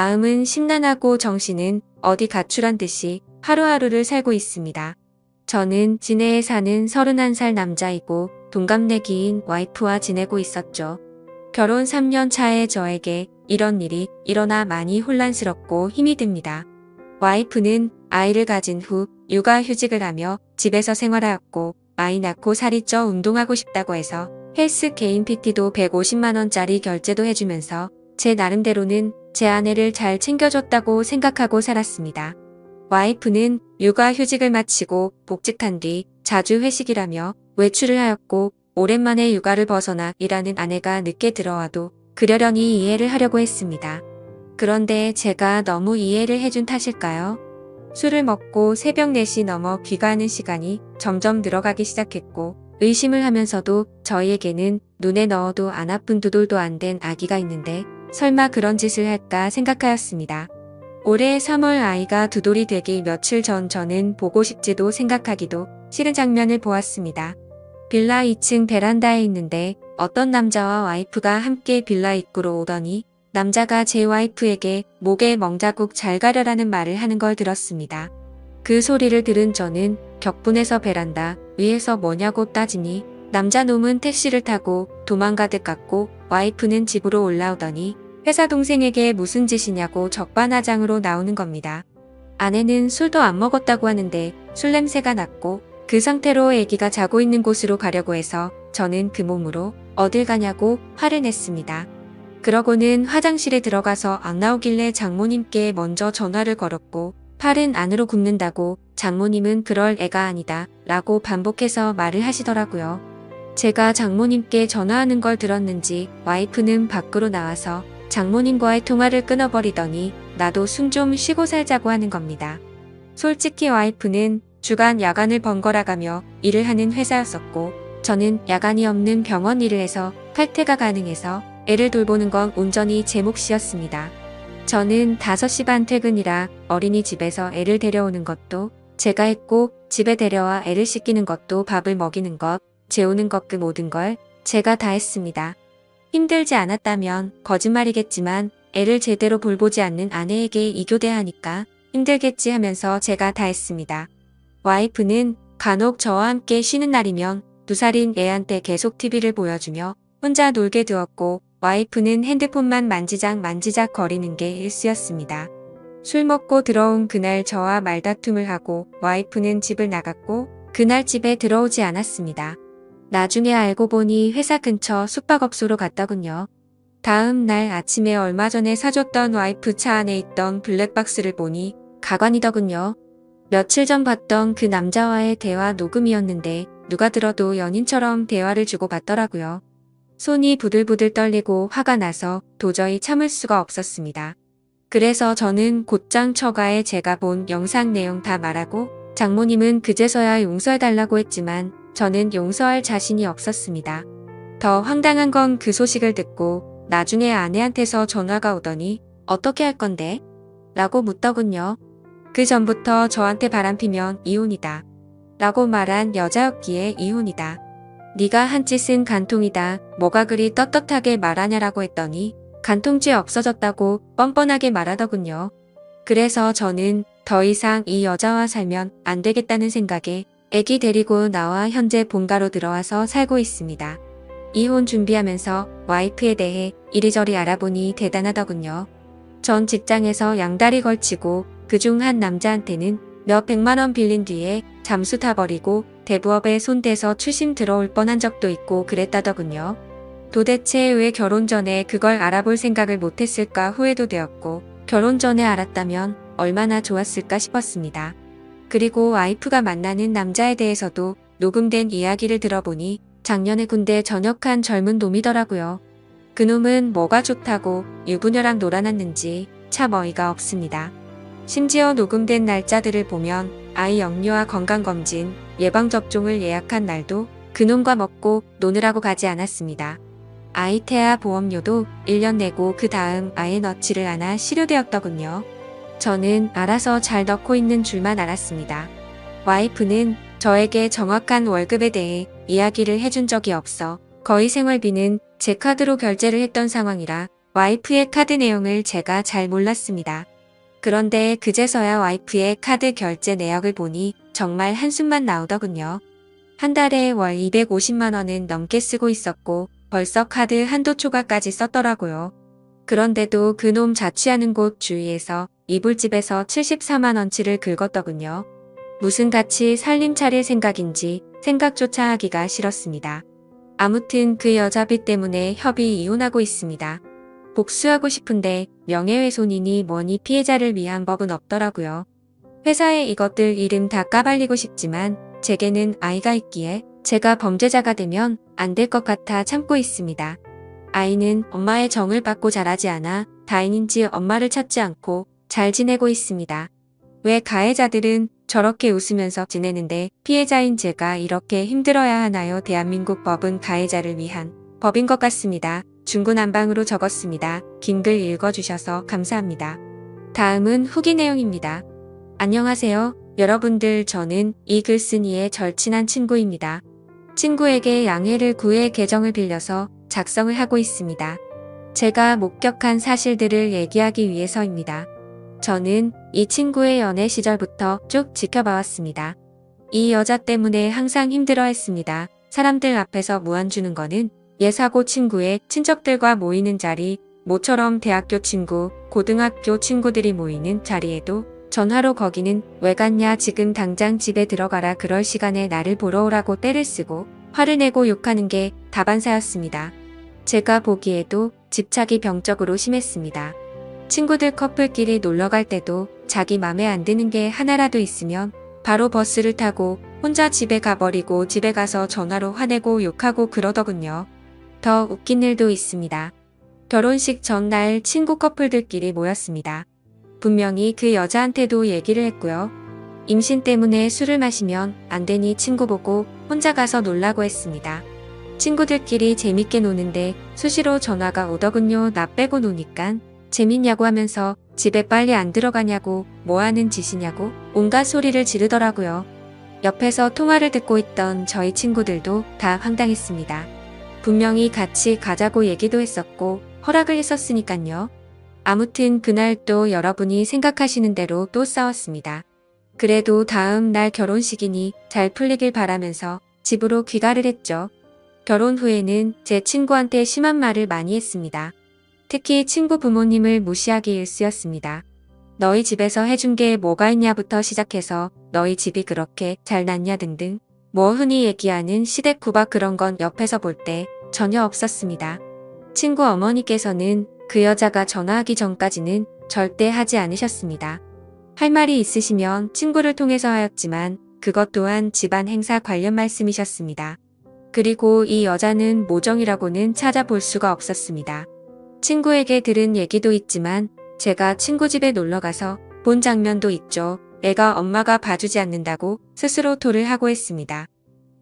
마음은 심란하고 정신은 어디 가출한 듯이 하루하루를 살고 있습니다. 저는 진해에 사는 31살 남자이고 동갑내기인 와이프와 지내고 있었죠. 결혼 3년 차의 저에게 이런 일이 일어나 많이 혼란스럽고 힘이 듭니다. 와이프는 아이를 가진 후 육아휴직을 하며 집에서 생활하였고 아이 낳고 살이 쪄 운동하고 싶다고 해서 헬스 개인 PT도 150만원짜리 결제도 해주면서 제 나름대로는 제 아내를 잘 챙겨줬다고 생각하고 살았습니다. 와이프는 육아휴직을 마치고 복직한 뒤 자주 회식이라며 외출을 하였고 오랜만에 육아를 벗어나 일하는 아내가 늦게 들어와도 그러려니 이해를 하려고 했습니다. 그런데 제가 너무 이해를 해준 탓일까요? 술을 먹고 새벽 4시 넘어 귀가하는 시간이 점점 늘어가기 시작했고 의심을 하면서도 저희에게는 눈에 넣어도 안 아픈 2돌도 안 된 아기가 있는데 설마 그런 짓을 할까 생각하였습니다. 올해 3월 아이가 2돌이 되기 며칠 전 저는 보고 싶지도 생각하기도 싫은 장면을 보았습니다. 빌라 2층 베란다에 있는데 어떤 남자와 와이프가 함께 빌라 입구로 오더니 남자가 제 와이프에게 목에 멍자국 잘 가려라는 말을 하는 걸 들었습니다. 그 소리를 들은 저는 격분해서 베란다 위에서 뭐냐고 따지니 남자놈은 택시를 타고 도망가듯 갔고 와이프는 집으로 올라오더니 회사 동생에게 무슨 짓이냐고 적반하장으로 나오는 겁니다. 아내는 술도 안 먹었다고 하는데 술 냄새가 났고 그 상태로 아기가 자고 있는 곳으로 가려고 해서 저는 그 몸으로 어딜 가냐고 화를 냈습니다. 그러고는 화장실에 들어가서 안 나오길래 장모님께 먼저 전화를 걸었고 팔은 안으로 굽는다고 장모님은 그럴 애가 아니다 라고 반복해서 말을 하시더라고요. 제가 장모님께 전화하는 걸 들었는지 와이프는 밖으로 나와서 장모님과의 통화를 끊어버리더니 나도 숨 좀 쉬고 살자고 하는 겁니다. 솔직히 와이프는 주간 야간을 번갈아가며 일을 하는 회사였었고 저는 야간이 없는 병원 일을 해서 칼퇴가 가능해서 애를 돌보는 건 온전히 제 몫이었습니다. 저는 5시 반 퇴근이라 어린이집에서 애를 데려오는 것도 제가 했고 집에 데려와 애를 씻기는 것도 밥을 먹이는 것, 재우는 것 그 모든 걸 제가 다 했습니다. 힘들지 않았다면 거짓말이겠지만 애를 제대로 돌보지 않는 아내에게 이교대하니까 힘들겠지 하면서 제가 다 했습니다. 와이프는 간혹 저와 함께 쉬는 날이면 2살인 애한테 계속 TV를 보여주며 혼자 놀게 두었고 와이프는 핸드폰만 만지작 거리는 게 일쑤였습니다. 술 먹고 들어온 그날 저와 말다툼을 하고 와이프는 집을 나갔고 그날 집에 들어오지 않았습니다. 나중에 알고 보니 회사 근처 숙박업소로 갔더군요. 다음 날 아침에 얼마 전에 사줬던 와이프 차 안에 있던 블랙박스를 보니 가관이더군요. 며칠 전 봤던 그 남자와의 대화 녹음이었는데 누가 들어도 연인처럼 대화를 주고받더라고요. 손이 부들부들 떨리고 화가 나서 도저히 참을 수가 없었습니다. 그래서 저는 곧장 처가에 제가 본 영상 내용 다 말하고 장모님은 그제서야 용서해달라고 했지만 저는 용서할 자신이 없었습니다. 더 황당한 건 그 소식을 듣고 나중에 아내한테서 전화가 오더니 어떻게 할 건데? 라고 묻더군요. 그 전부터 저한테 바람피면 이혼이다. 라고 말한 여자였기에 이혼이다. 네가 한 짓은 간통이다. 뭐가 그리 떳떳하게 말하냐라고 했더니 간통죄 없어졌다고 뻔뻔하게 말하더군요. 그래서 저는 더 이상 이 여자와 살면 안 되겠다는 생각에 애기 데리고 나와 현재 본가로 들어와서 살고 있습니다. 이혼 준비하면서 와이프에 대해 이리저리 알아보니 대단하더군요. 전 직장에서 양다리 걸치고 그중 한 남자한테는 몇 100만원 빌린 뒤에 잠수 타버리고 대부업에 손대서 추심 들어올 뻔한 적도 있고 그랬다더군요. 도대체 왜 결혼 전에 그걸 알아볼 생각을 못했을까 후회도 되었고 결혼 전에 알았다면 얼마나 좋았을까 싶었습니다. 그리고 와이프가 만나는 남자에 대해서도 녹음된 이야기를 들어보니 작년에 군대 전역한 젊은 놈이더라고요. 그놈은 뭐가 좋다고 유부녀랑 놀아났는지 참 어이가 없습니다. 심지어 녹음된 날짜들을 보면 아이 영유아 건강검진, 예방접종을 예약한 날도 그놈과 먹고 노느라고 가지 않았습니다. 아이 태아 보험료도 1년 내고 그 다음 아예 넣지를 않아 실효되었더군요. 저는 알아서 잘 넣고 있는 줄만 알았습니다. 와이프는 저에게 정확한 월급에 대해 이야기를 해준 적이 없어 거의 생활비는 제 카드로 결제를 했던 상황이라 와이프의 카드 내용을 제가 잘 몰랐습니다. 그런데 그제서야 와이프의 카드 결제 내역을 보니 정말 한숨만 나오더군요. 한 달에 월 250만 원은 넘게 쓰고 있었고 벌써 카드 한도 초과까지 썼더라고요. 그런데도 그놈 자취하는 곳 주위에서 이불집에서 74만 원치를 긁었더군요. 무슨 같이 살림 차릴 생각인지 생각조차 하기가 싫었습니다. 아무튼 그 여자비 때문에 협의 이혼하고 있습니다. 복수하고 싶은데 명예훼손이니 뭐니 피해자를 위한 법은 없더라고요. 회사에 이것들 이름 다 까발리고 싶지만 제게는 아이가 있기에 제가 범죄자가 되면 안 될 것 같아 참고 있습니다. 아이는 엄마의 정을 받고 자라지 않아 다행인지 엄마를 찾지 않고 잘 지내고 있습니다. 왜 가해자들은 저렇게 웃으면서 지내는데 피해자인 제가 이렇게 힘들어야 하나요? 대한민국 법은 가해자를 위한 법인 것 같습니다. 중구난방으로 적었습니다. 긴 글 읽어주셔서 감사합니다. 다음은 후기 내용입니다. 안녕하세요. 여러분들, 저는 이 글쓴이의 절친한 친구입니다. 친구에게 양해를 구해 계정을 빌려서 작성을 하고 있습니다. 제가 목격한 사실들을 얘기하기 위해서입니다. 저는 이 친구의 연애 시절부터 쭉 지켜봐왔습니다. 이 여자 때문에 항상 힘들어했습니다. 사람들 앞에서 무안 주는 거는 예사고 친구의 친척들과 모이는 자리, 모처럼 대학교 친구, 고등학교 친구들이 모이는 자리에도 전화로 거기는 왜 갔냐, 지금 당장 집에 들어가라, 그럴 시간에 나를 보러 오라고 떼를 쓰고 화를 내고 욕하는 게 다반사였습니다. 제가 보기에도 집착이 병적으로 심했습니다. 친구들 커플끼리 놀러갈 때도 자기 맘에 안 드는 게 하나라도 있으면 바로 버스를 타고 혼자 집에 가버리고 집에 가서 전화로 화내고 욕하고 그러더군요. 더 웃긴 일도 있습니다. 결혼식 전날 친구 커플들끼리 모였습니다. 분명히 그 여자한테도 얘기를 했고요. 임신 때문에 술을 마시면 안 되니 친구 보고 혼자 가서 놀라고 했습니다. 친구들끼리 재밌게 노는데 수시로 전화가 오더군요. 나 빼고 노니깐 재밌냐고 하면서 집에 빨리 안 들어가냐고, 뭐하는 짓이냐고 온갖 소리를 지르더라고요. 옆에서 통화를 듣고 있던 저희 친구들도 다 황당했습니다. 분명히 같이 가자고 얘기도 했었고 허락을 했었으니깐요. 아무튼 그날 또 여러분이 생각하시는 대로 또 싸웠습니다. 그래도 다음 날 결혼식이니 잘 풀리길 바라면서 집으로 귀가를 했죠. 결혼 후에는 제 친구한테 심한 말을 많이 했습니다. 특히 친구 부모님을 무시하기 일쑤였습니다. 너희 집에서 해준 게 뭐가 있냐부터 시작해서 너희 집이 그렇게 잘났냐 등등, 뭐 흔히 얘기하는 시댁 구박, 그런 건 옆에서 볼 때 전혀 없었습니다. 친구 어머니께서는 그 여자가 전화하기 전까지는 절대 하지 않으셨습니다. 할 말이 있으시면 친구를 통해서 하였지만 그것 또한 집안 행사 관련 말씀이셨습니다. 그리고 이 여자는 모정이라고는 찾아볼 수가 없었습니다. 친구에게 들은 얘기도 있지만 제가 친구 집에 놀러가서 본 장면도 있죠. 애가 엄마가 봐주지 않는다고 스스로 토를 하고 했습니다.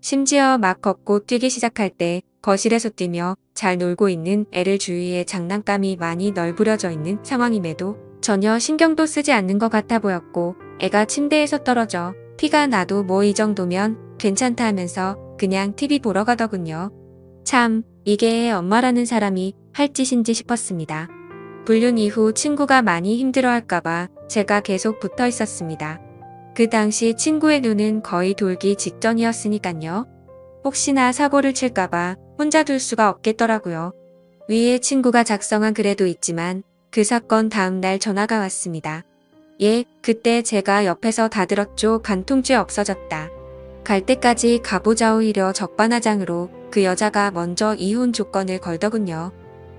심지어 막 걷고 뛰기 시작할 때 거실에서 뛰며 잘 놀고 있는 애를 주위에 장난감이 많이 널브러져 있는 상황임에도 전혀 신경도 쓰지 않는 것 같아 보였고, 애가 침대에서 떨어져 피가 나도 뭐 이 정도면 괜찮다 하면서 그냥 TV 보러 가더군요. 참, 이게 애 엄마라는 사람이 할 짓인지 싶었습니다. 불륜 이후 친구가 많이 힘들어할까봐 제가 계속 붙어 있었습니다. 그 당시 친구의 눈은 거의 돌기 직전이었으니깐요. 혹시나 사고를 칠까봐 혼자 둘 수가 없겠더라고요. 위에 친구가 작성한 글에도 있지만 그 사건 다음 날 전화가 왔습니다. 예, 그때 제가 옆에서 다 들었죠. 간통죄 없어졌다. 갈 때까지 가보자. 오히려 적반하장으로 그 여자가 먼저 이혼 조건을 걸더군요.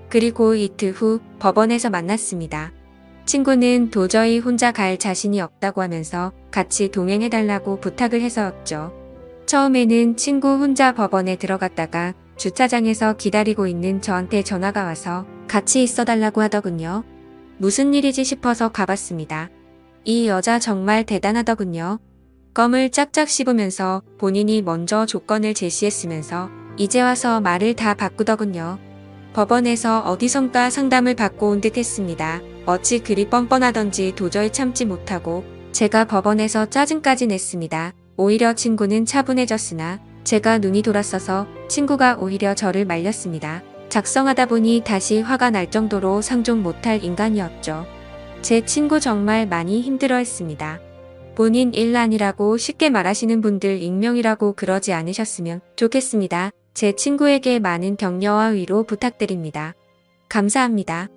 그리고 이틀 후 법원에서 만났습니다. 친구는 도저히 혼자 갈 자신이 없다고 하면서 같이 동행해달라고 부탁을 해서였죠. 처음에는 친구 혼자 법원에 들어갔다가 주차장에서 기다리고 있는 저한테 전화가 와서 같이 있어달라고 하더군요. 무슨 일이지 싶어서 가봤습니다. 이 여자 정말 대단하더군요. 껌을 짝짝 씹으면서 본인이 먼저 조건을 제시했으면서 이제 와서 말을 다 바꾸더군요. 법원에서 어디선가 상담을 받고 온 듯 했습니다. 어찌 그리 뻔뻔하던지 도저히 참지 못하고 제가 법원에서 짜증까지 냈습니다. 오히려 친구는 차분해졌으나 제가 눈이 돌았어서 친구가 오히려 저를 말렸습니다. 작성하다 보니 다시 화가 날 정도로 상종 못할 인간이었죠. 제 친구 정말 많이 힘들어했습니다. 본인 일 아니라고 쉽게 말하시는 분들 익명이라고 그러지 않으셨으면 좋겠습니다. 제 친구에게 많은 격려와 위로 부탁드립니다. 감사합니다.